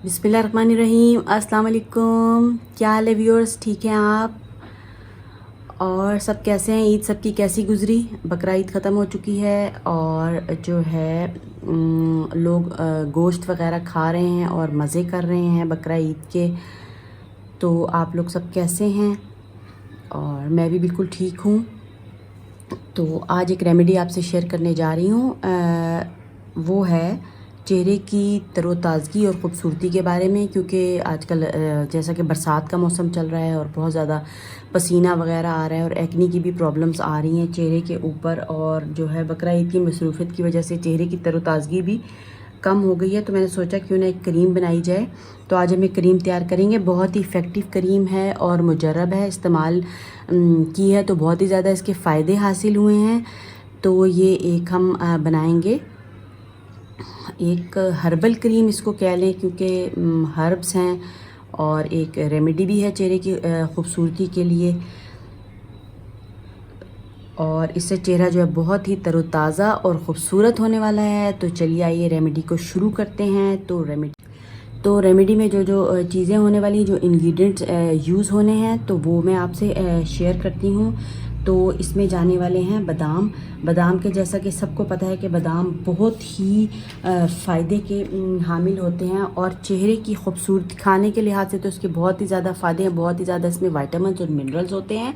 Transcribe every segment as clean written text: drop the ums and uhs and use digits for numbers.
बिस्मिल्लाहिर्रहमानिर्रहीम। अस्सलाम वालेकुम। क्या हाल है व्यूअर्स, ठीक हैं आप? और सब कैसे हैं? ईद सबकी कैसी गुजरी? बकरा ईद ख़त्म हो चुकी है और जो है लोग गोश्त वगैरह खा रहे हैं और मज़े कर रहे हैं बकरा ईद के। तो आप लोग सब कैसे हैं? और मैं भी बिल्कुल ठीक हूँ। तो आज एक रेमेडी आपसे शेयर करने जा रही हूँ। वो है चेहरे की तरोताज़गी और ख़ूबसूरती के बारे में, क्योंकि आजकल जैसा कि बरसात का मौसम चल रहा है और बहुत ज़्यादा पसीना वगैरह आ रहा है और एक्नी की भी प्रॉब्लम्स आ रही हैं चेहरे के ऊपर, और जो है बकरा ईद की मसरूफ़ियत की वजह से चेहरे की तरोताज़गी भी कम हो गई है। तो मैंने सोचा क्यों ना एक क्रीम बनाई जाए। तो आज हम एक क्रीम तैयार करेंगे। बहुत ही इफ़ेक्टिव क्रीम है और मुजर्रब है, इस्तेमाल की है तो बहुत ही ज़्यादा इसके फ़ायदे हासिल हुए हैं। तो ये एक हम बनाएंगे एक हर्बल क्रीम इसको कह लें, क्योंकि हर्ब्स हैं और एक रेमेडी भी है चेहरे की ख़ूबसूरती के लिए, और इससे चेहरा जो है बहुत ही तरोताज़ा और ख़ूबसूरत होने वाला है। तो चलिए आइए रेमेडी को शुरू करते हैं। तो रेमेडी में जो जो चीज़ें होने वाली, जो इंग्रेडिएंट्स यूज़ होने हैं, तो वो मैं आपसे शेयर करती हूँ। तो इसमें जाने वाले हैं बादाम। बादाम के जैसा कि सबको पता है कि बादाम बहुत ही फ़ायदे के हामिल होते हैं और चेहरे की खूबसूरती खाने के लिहाज से तो इसके बहुत ही ज़्यादा फ़ायदे हैं। बहुत ही ज़्यादा इसमें विटामिन्स और मिनरल्स होते हैं।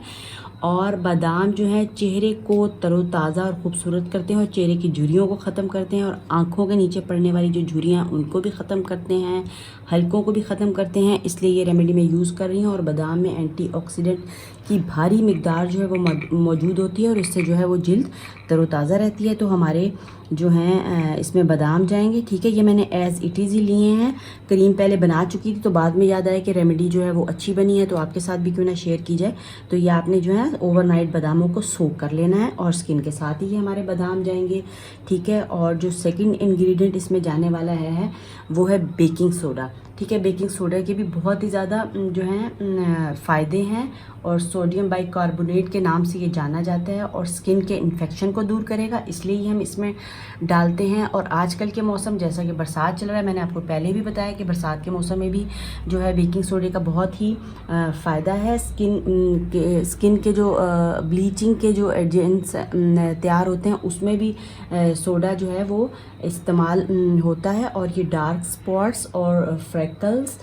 और बादाम जो है चेहरे को तरोताज़ा और ख़ूबसूरत करते हैं और चेहरे की झुर्रियों को ख़त्म करते हैं और आँखों के नीचे पड़ने वाली जो झुर्रियाँ उनको भी ख़त्म करते हैं, हलकों को भी ख़त्म करते हैं। इसलिए ये रेमेडी मैं यूज़ कर रही हूँ। और बादाम में एंटीऑक्सीडेंट की भारी मिकदार जो है वो मौजूद होती है और इससे जो है वो जिल्द तरोताज़ा रहती है। तो हमारे जो हैं इसमें बादाम जाएंगे, ठीक है। ये मैंने एज़ इट इज़ ही लिए हैं। क्रीम पहले बना चुकी थी तो बाद में याद आया कि रेमेडी जो है वो अच्छी बनी है तो आपके साथ भी क्यों ना शेयर की जाए। तो ये आपने जो है ओवरनाइट बादामों को सोक कर लेना है और स्किन के साथ ही ये हमारे बादाम जाएंगे, ठीक है। और जो सेकंड इंग्रेडिएंट इसमें जाने वाला है वो है बेकिंग सोडा, ठीक है। बेकिंग सोडा के भी बहुत ही ज़्यादा जो हैं फ़ायदे हैं और सोडियम बाइकार्बोनेट के नाम से ये जाना जाता है और स्किन के इन्फेक्शन को दूर करेगा, इसलिए ही हम इसमें डालते हैं। और आजकल के मौसम जैसा कि बरसात चल रहा है, मैंने आपको पहले भी बताया कि बरसात के मौसम में भी जो है बेकिंग सोडे का बहुत ही फ़ायदा है। स्किन के जो ब्लीचिंग के जो एजेंट्स तैयार होते हैं उसमें भी सोडा जो है वो इस्तेमाल होता है। और ये डार्क स्पॉट्स और फ्रेकल्स,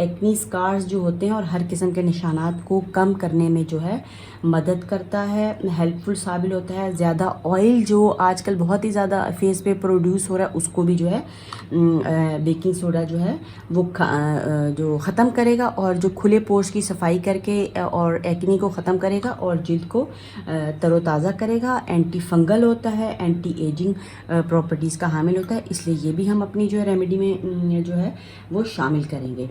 एक्नी स्कार्स जो होते हैं और हर किस्म के निशानात को कम करने में जो है मदद करता है, हेल्पफुल साबित होता है। ज़्यादा ऑयल जो आजकल बहुत ही ज़्यादा फेस पे प्रोड्यूस हो रहा है उसको भी जो है बेकिंग सोडा जो है वो जो ख़त्म करेगा और जो खुले पोर्स की सफाई करके और एक्नी को ख़त्म करेगा और जिल्द को तरोताज़ा करेगा। एंटी फंगल होता है, एंटी एजिंग प्रॉपर्टीज़ का हामिल होता है, इसलिए ये भी हम अपनी जो है रेमेडी में जो है वो शामिल करेंगे।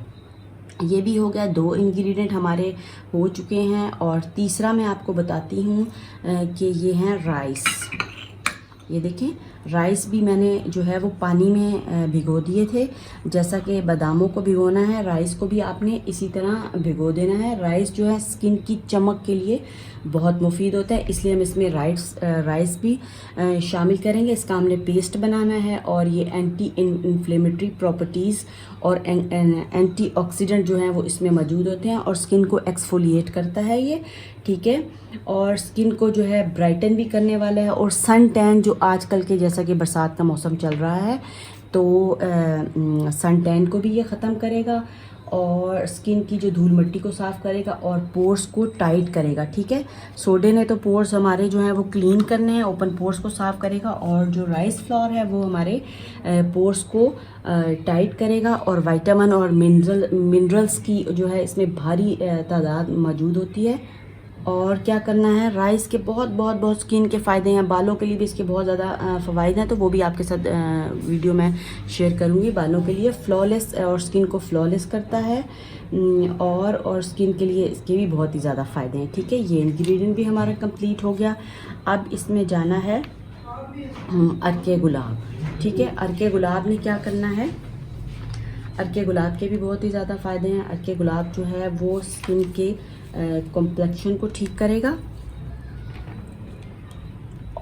ये भी हो गया, 2 इंग्रेडिएंट हमारे हो चुके हैं। और तीसरा मैं आपको बताती हूँ कि ये हैं राइस। ये देखें, राइस भी मैंने जो है वो पानी में भिगो दिए थे। जैसा कि बादामों को भिगोना है, राइस को भी आपने इसी तरह भिगो देना है। राइस जो है स्किन की चमक के लिए बहुत मुफीद होता है, इसलिए हम इसमें राइस भी शामिल करेंगे। इसका हमने पेस्ट बनाना है और ये एंटी इन्फ्लेमेटरी प्रॉपर्टीज़ और एंटीऑक्सीडेंट जो हैं वो इसमें मौजूद होते हैं और स्किन को एक्सफोलिएट करता है ये, ठीक है। और स्किन को जो है ब्राइटन भी करने वाला है। और सन टैन जो आजकल के जैसा कि बरसात का मौसम चल रहा है तो सन टैन को भी ये ख़त्म करेगा और स्किन की जो धूल मिट्टी को साफ़ करेगा और पोर्स को टाइट करेगा, ठीक है। सोडे ने तो पोर्स हमारे जो हैं वो क्लीन करने हैं, ओपन पोर्स को साफ़ करेगा, और जो राइस फ्लोर है वो हमारे पोर्स को टाइट करेगा। और विटामिन और मिनरल्स की जो है इसमें भारी तादाद मौजूद होती है। और क्या करना है, राइस के बहुत स्किन के फ़ायदे हैं, बालों के लिए भी इसके बहुत ज़्यादा फ़वाइद हैं, तो वो भी आपके साथ वीडियो में शेयर करूँगी। बालों के लिए फ्लॉलेस और स्किन को फ्लॉलेस करता है और स्किन के लिए इसके भी बहुत ही ज़्यादा फ़ायदे हैं, ठीक है। ये इंग्रेडिएंट भी हमारा कंप्लीट हो गया। अब इसमें जाना है अर्के गुलाब, ठीक है। अर्के गुलाब ने क्या करना है, अर्के गुलाब के भी बहुत ही ज़्यादा फ़ायदे हैं। अर्के गुलाब जो है वो स्किन के कॉम्प्लेक्शन को ठीक करेगा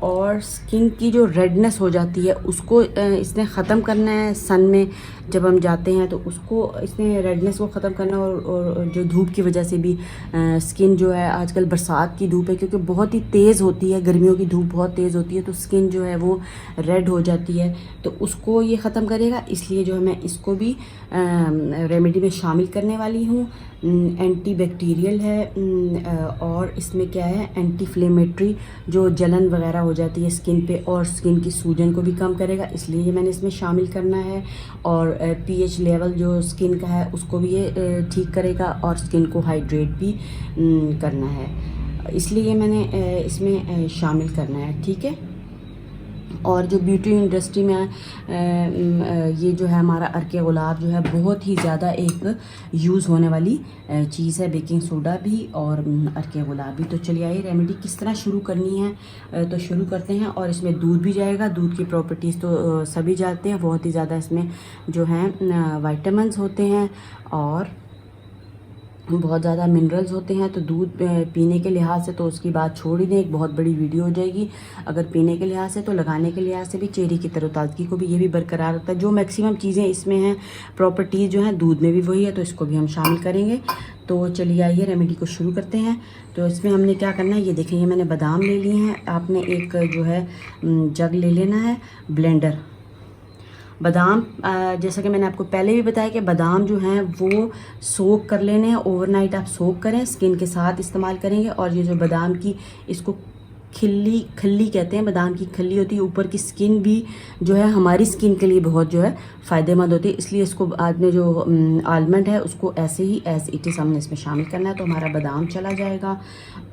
और स्किन की जो रेडनेस हो जाती है उसको इसने ख़त्म करना है। सन में जब हम जाते हैं तो उसको इसने रेडनेस को ख़त्म करना है। और जो धूप की वजह से भी स्किन जो है, आजकल बरसात की धूप है क्योंकि बहुत ही तेज़ होती है, गर्मियों की धूप बहुत तेज़ होती है, तो स्किन जो है वो रेड हो जाती है, तो उसको ये ख़त्म करेगा। इसलिए जो है मैं इसको भी रेमेडी में शामिल करने वाली हूँ। एंटी बैक्टीरियल है और इसमें क्या है, एंटी फ्लेमेटरी, जो जलन वगैरह हो जाती है स्किन पे और स्किन की सूजन को भी कम करेगा, इसलिए ये मैंने इसमें शामिल करना है। और पीएच लेवल जो स्किन का है उसको भी ये ठीक करेगा और स्किन को हाइड्रेट भी करना है, इसलिए ये मैंने इसमें शामिल करना है, ठीक है। और जो ब्यूटी इंडस्ट्री में ये जो है हमारा अर्के गुलाब जो है बहुत ही ज़्यादा एक यूज़ होने वाली चीज़ है, बेकिंग सोडा भी और अर्के गुलाब भी। तो चलिए आइए रेमेडी किस तरह शुरू करनी है तो शुरू करते हैं। और इसमें दूध भी जाएगा, दूध की प्रॉपर्टीज़ तो सभी जानते हैं, बहुत ही ज़्यादा इसमें जो हैं वाइटामिन्स होते हैं और बहुत ज़्यादा मिनरल्स होते हैं। तो दूध पीने के लिहाज से तो उसकी बात छोड़ ही दें, एक बहुत बड़ी वीडियो हो जाएगी। अगर पीने के लिहाज से तो लगाने के लिहाज से भी चेहरे की तरोताज़गी को भी ये भी बरकरार रखता है। जो मैक्सिमम चीज़ें इसमें हैं, प्रॉपर्टीज़ जो हैं दूध में भी वही है, तो इसको भी हम शामिल करेंगे। तो चलिए आइए रेमेडी को शुरू करते हैं। तो इसमें हमने क्या करना है, ये देखें, ये मैंने बादाम ले लिए हैं। आपने एक जो है जग ले लेना है, ब्लेंडर। बादाम जैसा कि मैंने आपको पहले भी बताया कि बादाम जो हैं वो सोक कर लेने हैं, ओवरनाइट आप सोक करें, स्किन के साथ इस्तेमाल करेंगे। और ये जो बादाम की इसको खल्ली कहते हैं, बादाम की खल्ली होती है, ऊपर की स्किन भी जो है हमारी स्किन के लिए बहुत जो है फ़ायदेमंद होती है, इसलिए इसको आज में जो आलमंड है उसको ऐसे ही एज इट इज़ हमने इसमें शामिल करना है। तो हमारा बादाम चला जाएगा।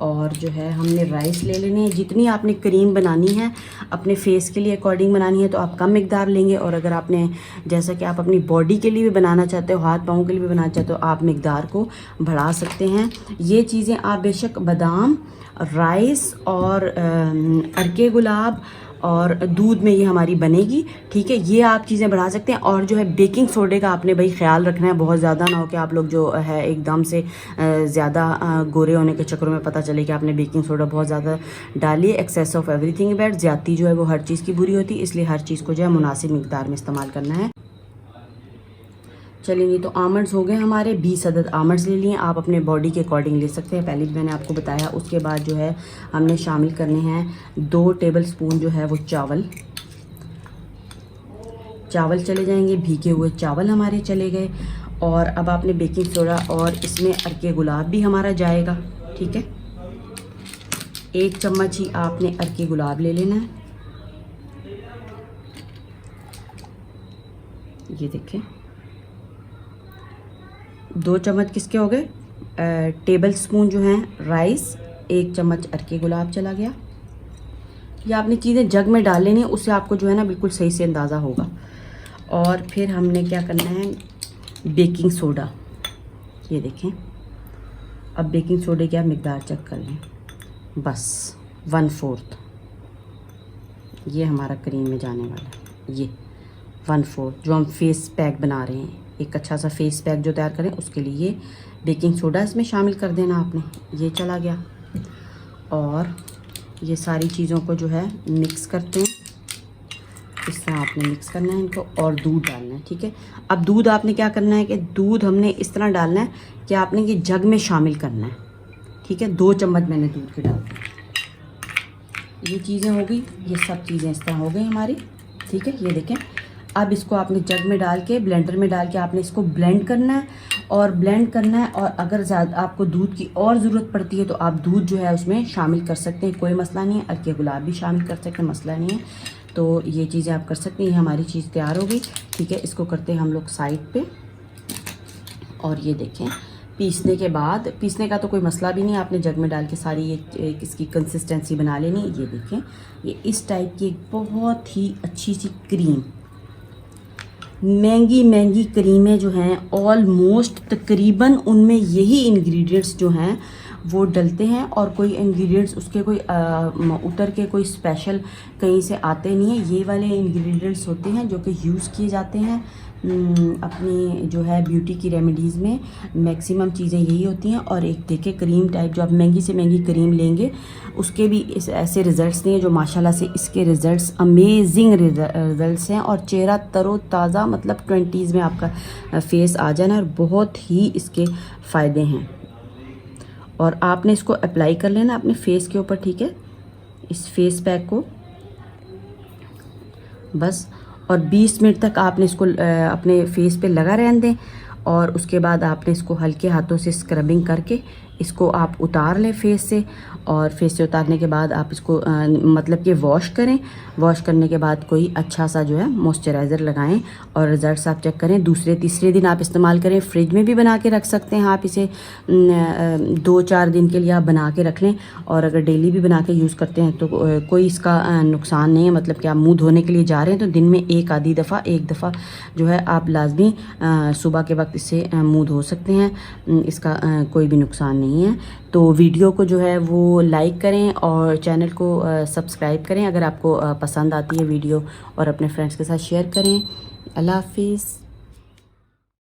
और जो है हमने राइस ले लेने हैं। जितनी आपने क्रीम बनानी है अपने फेस के लिए अकॉर्डिंग बनानी है तो आप कम मिकदार लेंगे, और अगर आपने जैसा कि आप अपनी बॉडी के लिए भी बनाना चाहते हो, हाथ पाँव के लिए भी बनाना चाहते हो, आप मिकदार को बढ़ा सकते हैं। ये चीज़ें आप बेशक बादाम, राइस और अर्के गुलाब और दूध में ये हमारी बनेगी, ठीक है। ये आप चीज़ें बढ़ा सकते हैं। और जो है बेकिंग सोडे का आपने भाई ख्याल रखना है, बहुत ज़्यादा ना हो कि आप लोग जो है एकदम से ज़्यादा गोरे होने के चक्करों में पता चले कि आपने बेकिंग सोडा बहुत ज़्यादा डाली। एक्सेस ऑफ एवरीथिंग बैड, ज़्यादती जो है वो हर चीज़ की बुरी होती है, इसलिए हर चीज़ को जो है मुनासिब मिकदार में इस्तेमाल करना है। चलिए, तो आमंड्स हो गए हमारे, 20 अदद आमंड्स ले लिए। आप अपने बॉडी के अकॉर्डिंग ले सकते हैं, पहले भी मैंने आपको बताया। उसके बाद जो है हमने शामिल करने हैं 2 टेबलस्पून जो है वो चावल चले जाएंगे, भीगे हुए चावल हमारे चले गए। और अब आपने बेकिंग सोडा और इसमें अर्के गुलाब भी हमारा जाएगा, ठीक है। 1 चम्मच ही आपने अर्के गुलाब ले लेना है, ये देखें। 2 चम्मच किसके हो गए, टेबल स्पून जो हैं राइस, 1 चम्मच अर्के गुलाब चला गया। ये आपने चीज़ें जग में डाल लेनी है, उससे आपको जो है ना बिल्कुल सही से अंदाज़ा होगा। और फिर हमने क्या करना है, बेकिंग सोडा, ये देखें। अब बेकिंग सोडे की आप मिकदार चेक कर लें, बस 1/4 ये हमारा क्रीम में जाने वाला है। ये 1/4 जो हम फेस पैक बना रहे हैं, एक अच्छा सा फेस पैक जो तैयार करें उसके लिए बेकिंग सोडा इसमें शामिल कर देना आपने, ये चला गया। और ये सारी चीज़ों को जो है मिक्स करते हैं, इस तरह आपने मिक्स करना है इनको। और दूध डालना है, ठीक है। अब दूध आपने क्या करना है कि दूध हमने इस तरह डालना है कि आपने ये जग में शामिल करना है, ठीक है। 2 चम्मच मैंने दूध के डाल दी। ये चीज़ें हो गई, ये सब चीज़ें इस तरह हो गई हमारी, ठीक है। ये देखें, अब इसको आपने जग में डाल के, ब्लेंडर में डाल के आपने इसको ब्लेंड करना है और ब्लेंड करना है। और अगर ज़्यादा आपको दूध की और ज़रूरत पड़ती है तो आप दूध जो है उसमें शामिल कर सकते हैं, कोई मसला नहीं है। अर्के गुलाब भी शामिल कर सकते हैं, मसला नहीं है। तो ये चीज़ें आप कर सकते हैं। ये हमारी चीज़ तैयार हो गई, ठीक है। इसको करते हैं हम लोग साइड पे। और ये देखें, पीसने के बाद, पीसने का तो कोई मसला भी नहीं, आपने जग में डाल के सारी ये इसकी कंसिस्टेंसी बना लेनी। ये देखें, ये इस टाइप की एक बहुत ही अच्छी सी क्रीम, महंगी क्रीमें जो हैं ऑलमोस्ट तकरीबन उनमें यही इंग्रेडिएंट्स जो हैं वो डलते हैं, और कोई इंग्रेडिएंट्स उसके कोई उतर के कोई स्पेशल कहीं से आते नहीं हैं। ये वाले इंग्रेडिएंट्स होते हैं जो कि यूज़ किए जाते हैं अपनी जो है ब्यूटी की रेमेडीज़ में मैक्सिमम चीज़ें यही होती हैं। और एक देखिए क्रीम टाइप जो आप महंगी से महंगी क्रीम लेंगे उसके भी ऐसे रिज़ल्ट्स नहीं है जो माशाल्लाह से इसके रिज़ल्ट्स अमेजिंग रिज़ल्ट्स हैं। और चेहरा तरोताज़ा, मतलब 20s में आपका फेस आ जाना, और बहुत ही इसके फ़ायदे हैं। और आपने इसको अप्लाई कर लेना अपने फेस के ऊपर, ठीक है, इस फेस पैक को बस। और 20 मिनट तक आपने इसको अपने फेस पे लगा रहने दें। और उसके बाद आपने इसको हल्के हाथों से स्क्रबिंग करके इसको आप उतार लें फेस से। और फेस से उतारने के बाद आप इसको मतलब कि वॉश करें। वॉश करने के बाद कोई अच्छा सा जो है मॉइस्चराइज़र लगाएं और रिज़ल्ट्स आप चेक करें। दूसरे तीसरे दिन आप इस्तेमाल करें। फ्रिज में भी बना के रख सकते हैं आप इसे, 2-4 दिन के लिए आप बना के रख लें। और अगर डेली भी बना के यूज़ करते हैं तो कोई इसका नुकसान नहीं है। मतलब कि आप मुँह धोने के लिए जा रहे हैं तो दिन में एक दफ़ा जो है आप लाजमी सुबह के वक्त इससे मुँह धो सकते हैं। इसका कोई भी नुकसान नहीं है। तो वीडियो को जो है वो लाइक करें और चैनल को सब्सक्राइब करें अगर आपको पसंद आती है वीडियो, और अपने फ्रेंड्स के साथ शेयर करें। अल्लाह हाफिज़।